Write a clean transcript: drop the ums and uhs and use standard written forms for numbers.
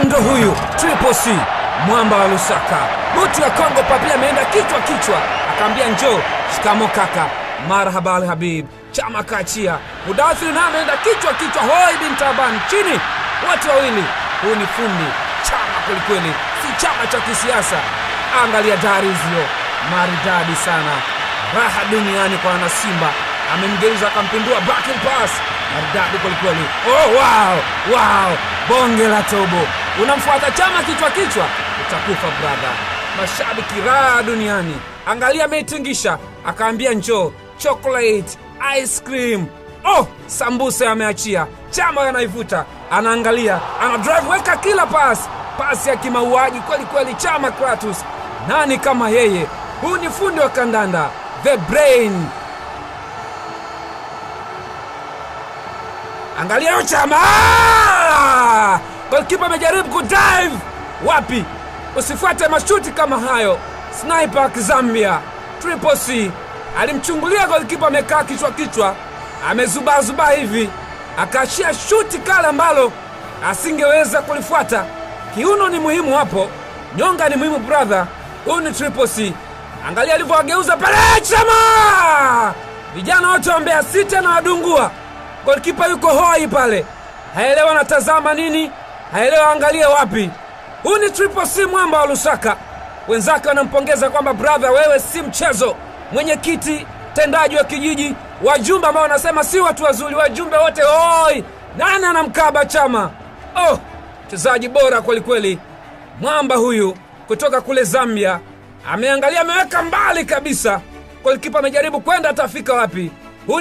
ndo huyu Triple C, mwamba wa Lusaka. Butu ya Kongo Papia ameenda kichwa, akaambia njoo, shikamo kaka, marhaba al habib. Chama kaachia, Mudathir na ameenda kichwa, hoi bin Taban chini, watu wawili. Huu ni fundi chama kwelikweli, si chama cha kisiasa. Angalia Darizio, maridadi sana, raha duniani kwa wana Simba. Amemgeuza akampindua, backing pass maridadi kwelikweli. Oh wow, bonge la tobo. Unamfuata chama kichwa, utakufa brother. Mashabiki raha duniani. Angalia ameitingisha, akaambia njoo, chocolate, ice cream. Oh, sambusa ameachia, chama anaivuta, anaangalia, ana drive, weka kila pasi ya kimauaji kweli, Chama Kratos. Nani kama yeye? Huu ni fundi wa kandanda, the brain. Angalia Chama! Goalkeeper amejaribu kudive. Wapi? Usifuate mashuti kama hayo. Sniper Zambia. Triple C alimchungulia goalkeeper, amekaa kichwa, amezuba hivi, akaashia shuti kale ambalo asingeweza kulifuata. Kiuno ni muhimu hapo, nyonga ni muhimu brother. Huyu ni Triple C. Angalia alivyowageuza pale Chama! Vijana wote wa Mbeya City na wadungua. Goalkeeper yuko hoi pale, haelewa anatazama nini, haelewa angalia wapi. Huyu ni Triple C, mwamba wa Lusaka. Wenzake wanampongeza kwamba brother, wewe si mchezo. Mwenyekiti tendaji wa kijiji, wajumbe ambao wanasema si watu wazuri, wajumbe wote hoi. Nani anamkaba Chama? Oh, mchezaji bora kweli. Mwamba huyu kutoka kule Zambia. Ameangalia, ameweka mbali kabisa. Goalkeeper amejaribu kwenda, atafika wapi? Huyu